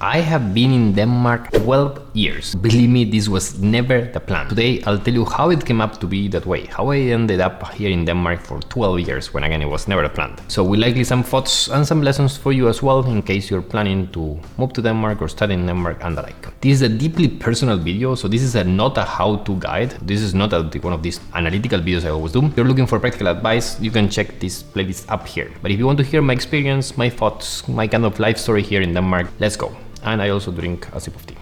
I have been in Denmark 12 years. Believe me, this was never the plan. Today, I'll tell you how it came up to be that way, how I ended up here in Denmark for 12 years, when again, it was never a plan. So we likely some thoughts and some lessons for you as well, in case you're planning to move to Denmark or study in Denmark and the like. This is a deeply personal video, so this is not a how-to guide. This is not one of these analytical videos I always do. If you're looking for practical advice, you can check this playlist up here. But if you want to hear my experience, my thoughts, my kind of life story here in Denmark, let's go. And I also drink a sip of tea.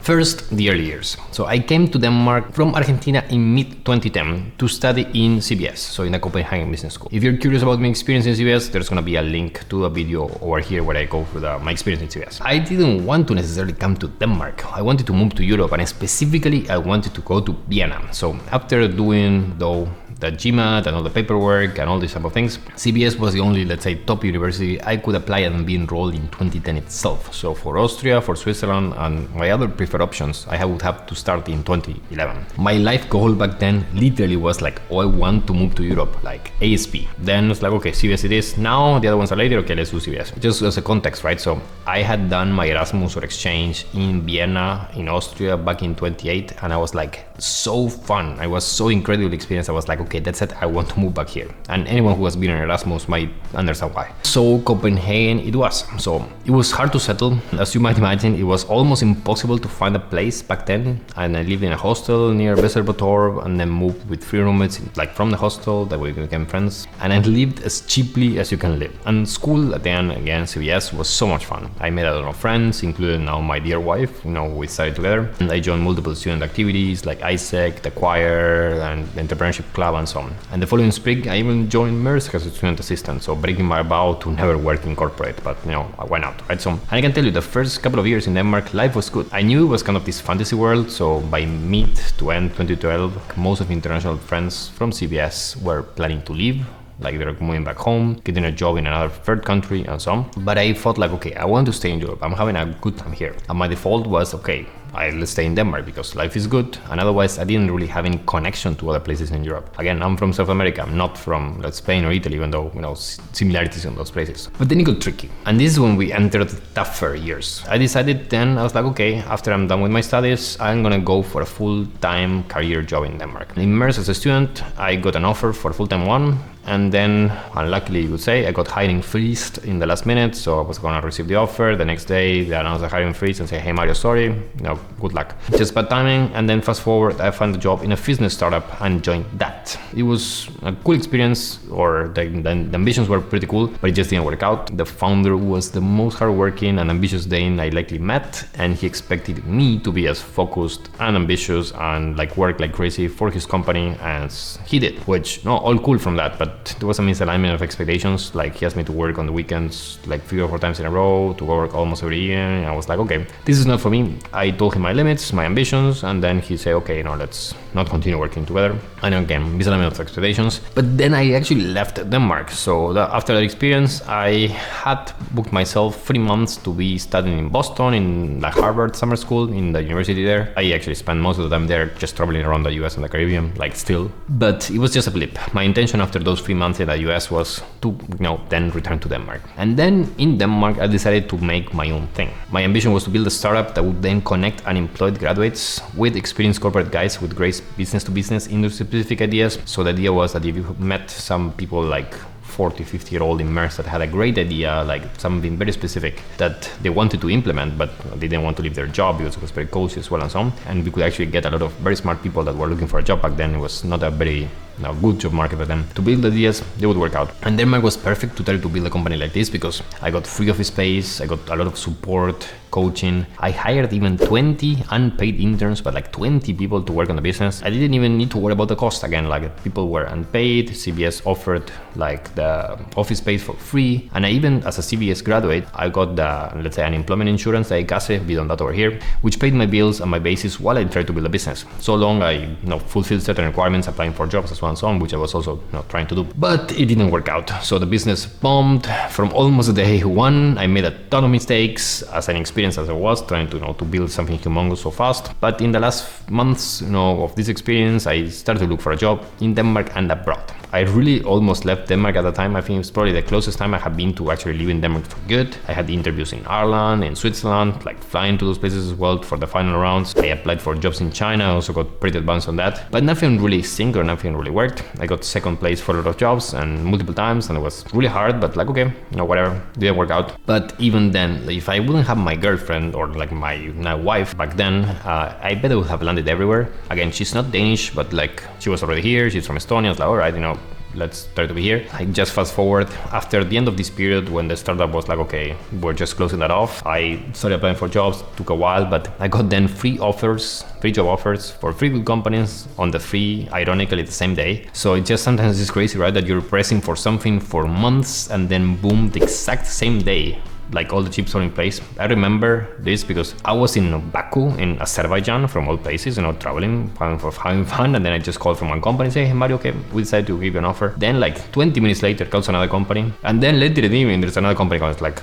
First, the early years. So I came to Denmark from Argentina in mid-2010 to study in CBS, so in the Copenhagen Business School. If you're curious about my experience in CBS, there's gonna be a link to a video over here where I go through my experience in CBS. I didn't want to necessarily come to Denmark. I wanted to move to Europe, and specifically I wanted to go to Vienna. So after doing the GMAT and all the paperwork and all these type of things, CBS was the only, let's say, top university I could apply and be enrolled in 2010 itself. So for Austria, for Switzerland, and my other preferred options, I would have to start in 2011. My life goal back then literally was like, oh, I want to move to Europe, like ASP. Then it's like, okay, CBS it is. Now the other ones are later, okay, let's do CBS. Just as a context, right? So I had done my Erasmus or exchange in Vienna, in Austria back in 2008, and I was like, so fun. I was so incredible experience. I was like, okay, that's it, I want to move back here. And anyone who has been in Erasmus might understand why. So Copenhagen it was. So it was hard to settle. As you might imagine, it was almost impossible to find a place back then. And I lived in a hostel near Vesterbotorp and then moved with 3 roommates, like from the hostel, that we became friends. And I lived as cheaply as you can live. And school, at the end, again, CBS was so much fun. I made a lot of friends, including now my dear wife, we studied together. And I joined multiple student activities like ISEC, the choir, and the entrepreneurship club, and so on. And the following spring, I even joined Maersk as a student assistant, so breaking my vow to never work in corporate, but why not, right? So, and I can tell you, the first couple of years in Denmark, life was good. I knew it was kind of this fantasy world, so by mid to end 2012, most of the international friends from CBS were planning to leave. Like they're moving back home, getting a job in another third country and so on. But I thought like, okay, I want to stay in Europe. I'm having a good time here. And my default was, okay, I'll stay in Denmark because life is good. And otherwise I didn't really have any connection to other places in Europe. Again, I'm from South America. I'm not from Spain or Italy, even though, similarities in those places. But then it got tricky. And this is when we entered the tougher years. I decided then, I was like, okay, after I'm done with my studies, I'm gonna go for a full-time career job in Denmark. In Maersk as a student, I got an offer for a full-time one. And then, unluckily you could say, I got hiring freezed in the last minute. So I was gonna receive the offer. The next day, they announced a hiring freeze and say, hey Mario, sorry, good luck. Just bad timing. And then fast forward, I found a job in a fitness startup and joined that. It was a cool experience, or the ambitions were pretty cool, but it just didn't work out. The founder was the most hardworking and ambitious Dane I likely met, and he expected me to be as focused and ambitious and work like crazy for his company as he did, which all cool from that, but there was a misalignment of expectations. Like he asked me to work on the weekends 3 or 4 times in a row, to work almost every year, and I was like, okay, this is not for me. I told him my limits, my ambitions, and then he said, okay, let's not continue working together. And again, misalignment of expectations. But then I actually left Denmark. So after that experience, I had booked myself 3 months to be studying in Boston, in Harvard summer school, in the university there. I actually spent most of the time there just traveling around the US and the Caribbean, still. But it was just a blip. My intention after those 3 months in the US was to, then return to Denmark. And then in Denmark, I decided to make my own thing. My ambition was to build a startup that would then connect unemployed graduates with experienced corporate guys with great business-to-business industry-specific ideas. So the idea was that if you met some people 40, 50-year-old in Maersk that had a great idea, something very specific that they wanted to implement, but they didn't want to leave their job because it was very cozy as well and so on. And we could actually get a lot of very smart people that were looking for a job back then. It was not a very good job market for them. To build ideas, they would work out. And Denmark was perfect to try to build a company like this because I got free office space, I got a lot of support, coaching. I hired even 20 unpaid interns, but 20 people to work on the business. I didn't even need to worry about the cost again. People were unpaid. CBS offered the office space for free. And I even, as a CBS graduate, I got the, let's say, unemployment insurance, the ICASE, we done that over here, which paid my bills and my basis while I tried to build a business. So long I fulfilled certain requirements, applying for jobs as well and so on, which I was also trying to do. But it didn't work out. So the business bombed from almost day one. I made a ton of mistakes as an experience as I was trying to build something humongous so fast. But in the last months of this experience, I started to look for a job in Denmark and abroad. I really almost left Denmark at the time. I think it's probably the closest time I have been to actually live in Denmark for good. I had interviews in Ireland, in Switzerland, like flying to those places as well for the final rounds. I applied for jobs in China, also got pretty advanced on that. But nothing really synced or nothing really worked. I got second place for a lot of jobs and multiple times, and it was really hard, but like, okay, whatever, didn't work out. But even then, if I wouldn't have my girlfriend or like my wife back then, I bet I would have landed everywhere. Again, she's not Danish, but like she was already here, she's from Estonia. I was like, all right, let's try to be here. I just fast forward after the end of this period when the startup was like, okay, we're just closing that off. I started applying for jobs, took a while, but I got then free job offers for free good companies on the free, ironically, the same day. So it just sometimes is crazy, right? That you're pressing for something for months and then boom, the exact same day, like all the chips are in place. I remember this because I was in Baku in Azerbaijan, from all places, traveling, having fun, and then I just called from one company and say, hey Mario, okay, we decided to give you an offer. Then like 20 minutes later calls another company, and then later in the evening there's another company calls, like,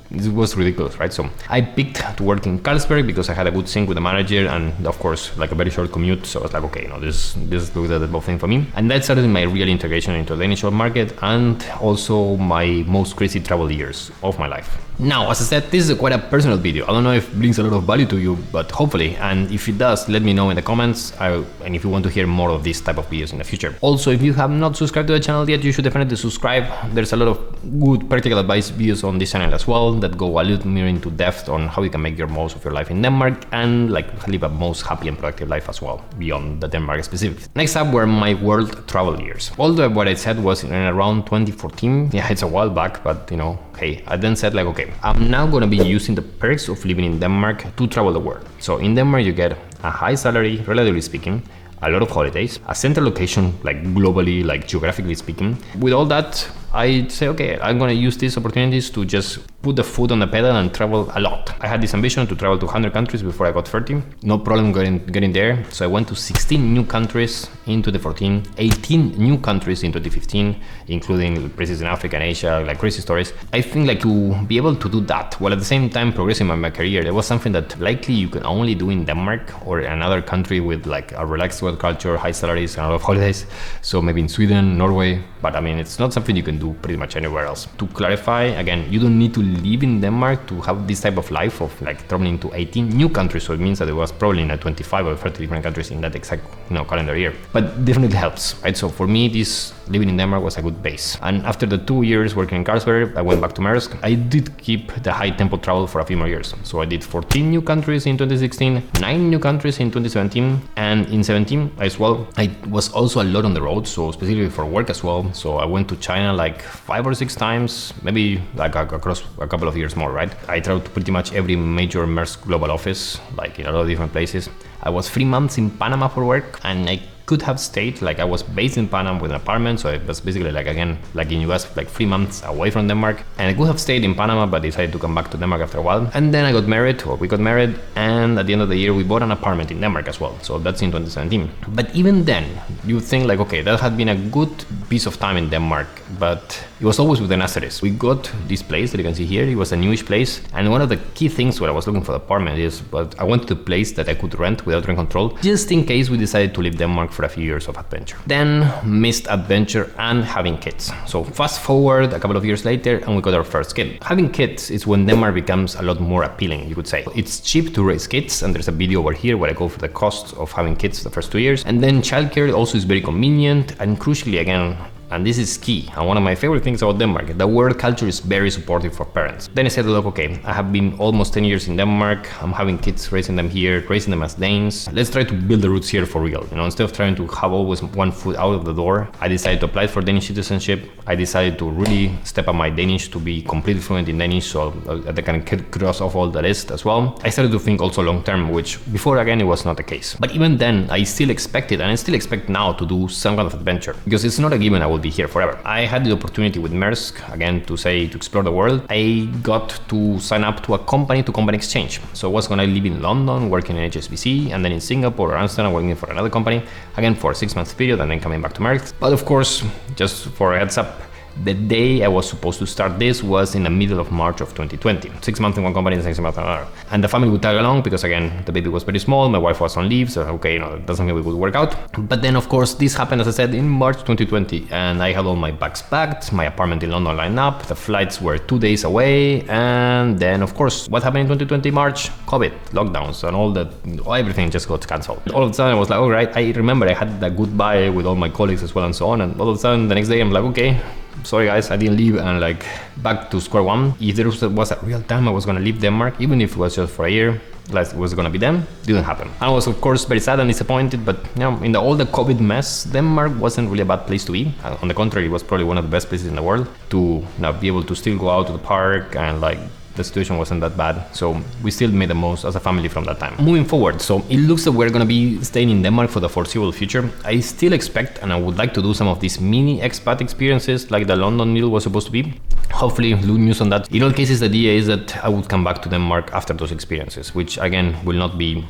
it was ridiculous, right? So I picked to work in Carlsberg because I had a good sync with the manager and of course like a very short commute. So I was like, okay, this looks like the both thing for me. And that started my real integration into the Danish market and also my most crazy travel years of my life. Now, as I said, this is quite a personal video. I don't know if it brings a lot of value to you, but hopefully, and if it does, let me know in the comments, and if you want to hear more of this type of videos in the future. Also, if you have not subscribed to the channel yet, you should definitely subscribe. There's a lot of good practical advice videos on this channel as well that go a little more into depth on how you can make your most of your life in Denmark and like live a most happy and productive life as well, beyond the Denmark specifics. Next up were my world travel years. Although what I said was in around 2014, yeah, it's a while back, but hey, I then said like, okay, I'm now gonna be using the perks of living in Denmark to travel the world. So in Denmark, you get a high salary, relatively speaking, a lot of holidays, a central location, like globally, like geographically speaking. With all that, I say, okay, I'm gonna use these opportunities to just put the foot on the pedal and travel a lot. I had this ambition to travel to 100 countries before I got 30. No problem getting there. So I went to 16 new countries in 2014, 18 new countries in 2015, including places in Africa and Asia, like crazy stories. I think like to be able to do that while at the same time progressing my career, it was something that likely you can only do in Denmark or another country with like a relaxed work culture, high salaries, and a lot of holidays. So maybe in Sweden, Norway, but I mean, it's not something you can do pretty much anywhere else. To clarify, again, you don't need to live in Denmark to have this type of life of like traveling to 18 new countries. So it means that it was probably in 25 or 30 different countries in that exact calendar year. But definitely helps, right? So for me, this living in Denmark was a good base. And after the 2 years working in Carlsberg, I went back to Maersk. I did keep the high tempo travel for a few more years. So I did 14 new countries in 2016, 9 new countries in 2017, and in 17 as well. I was also a lot on the road, so specifically for work as well. So I went to China like 5 or 6 times, maybe like across a couple of years more, right? I traveled to pretty much every major Maersk global office, like in a lot of different places. I was 3 months in Panama for work, and I could have stayed, like I was based in Panama with an apartment, so it was basically like, again, like in US, like 3 months away from Denmark. And I could have stayed in Panama, but decided to come back to Denmark after a while. And then I got married, or we got married, and at the end of the year, we bought an apartment in Denmark as well. So that's in 2017. But even then, you think like, okay, that had been a good piece of time in Denmark, but it was always with an asterisk. We got this place that you can see here. It was a newish place. And one of the key things when I was looking for the apartment is, but I wanted a place that I could rent without rent control, just in case we decided to leave Denmark for a few years of adventure. Then missed adventure and having kids. So fast forward a couple of years later and we got our first kid. Having kids is when Denmark becomes a lot more appealing, you could say. It's cheap to raise kids, and there's a video over here where I go for the costs of having kids the first 2 years. And then childcare also is very convenient, and crucially again, and this is key, and one of my favorite things about Denmark, the work culture is very supportive for parents. Then I said, look, okay, I have been almost 10 years in Denmark, I'm having kids, raising them here, raising them as Danes. Let's try to build the roots here for real. Instead of trying to have always one foot out of the door, I decided to apply for Danish citizenship. I decided to really step up my Danish to be completely fluent in Danish, so that I can cross off all the list as well. I started to think also long term, which before, again, it was not the case. But even then, I still expected, and I still expect now, to do some kind of adventure, because it's not a given I will be here forever. I had the opportunity with Maersk, again, to explore the world. I got to sign up to a company-to-company exchange. So I was going to live in London, working in HSBC, and then in Singapore or Amsterdam, working for another company, again for a 6-month period, and then coming back to Maersk. But of course, just for a heads up, the day I was supposed to start this was in the middle of March of 2020. 6 months in one company and 6 months in another. And the family would tag along because, again, the baby was very small, my wife was on leave, so okay, it doesn't mean we would work out. But then, of course, this happened, as I said, in March 2020, and I had all my bags packed, my apartment in London lined up, the flights were 2 days away, and then, of course, what happened in 2020 March? COVID, lockdowns, and everything just got cancelled. All of a sudden, I was like, all right, I remember I had that goodbye with all my colleagues as well and so on, and all of a sudden, the next day, I'm like, okay, sorry guys, I didn't leave, and like back to square one. If there was a real time I was gonna leave Denmark, even if it was just for a year, like it was gonna be them, didn't happen. I was of course very sad and disappointed, but in all the COVID mess, Denmark wasn't really a bad place to be. On the contrary, it was probably one of the best places in the world to be able to still go out to the park, and like the situation wasn't that bad, so we still made the most as a family from that time. Moving forward, so it looks that we're gonna be staying in Denmark for the foreseeable future. I still expect, and I would like to do some of these mini expat experiences like the London deal was supposed to be. Hopefully, good news on that. In all cases, the idea is that I would come back to Denmark after those experiences, which again will not be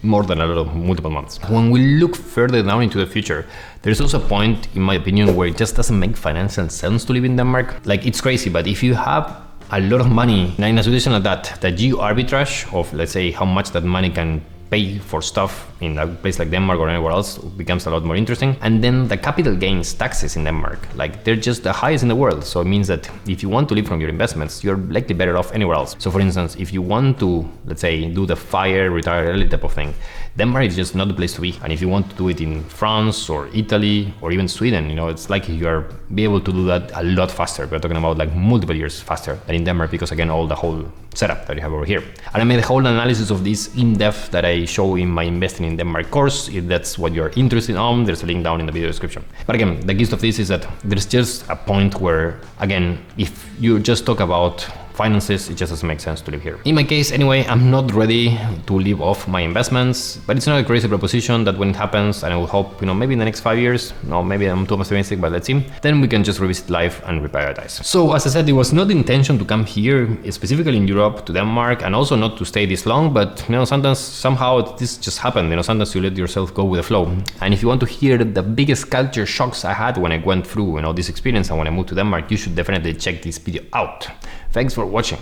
more than a lot of multiple months. When we look further down into the future, there's also a point, in my opinion, where it just doesn't make financial sense to live in Denmark. Like, it's crazy, but if you have a lot of money in a situation like that you arbitrage of, let's say, how much that money can pay for stuff in a place like Denmark or anywhere else becomes a lot more interesting. And then the capital gains taxes in Denmark, like they're just the highest in the world. So it means that if you want to live from your investments, you're likely better off anywhere else. So for instance, if you want to, let's say, do the FIRE, retire early type of thing, Denmark is just not the place to be. And if you want to do it in France or Italy or even Sweden, it's like you're be able to do that a lot faster. We're talking about like multiple years faster than in Denmark because, again, all the whole setup that you have over here. And I made a whole analysis of this in depth that I show in my Investing in Denmark course. If that's what you're interested in, there's a link down in the video description. But again, the gist of this is that there's just a point where, again, if you just talk about finances, it just doesn't make sense to live here. In my case, anyway, I'm not ready to live off my investments, but it's not a crazy proposition that when it happens, and I will hope, maybe in the next 5 years, no, maybe I'm too optimistic, but let's see, then we can just revisit life and reprioritize. So as I said, it was not the intention to come here, specifically in Europe, to Denmark, and also not to stay this long, but sometimes, somehow this just happened, sometimes you let yourself go with the flow. And if you want to hear the biggest culture shocks I had when I went through, this experience and when I moved to Denmark, you should definitely check this video out. Thanks for watching.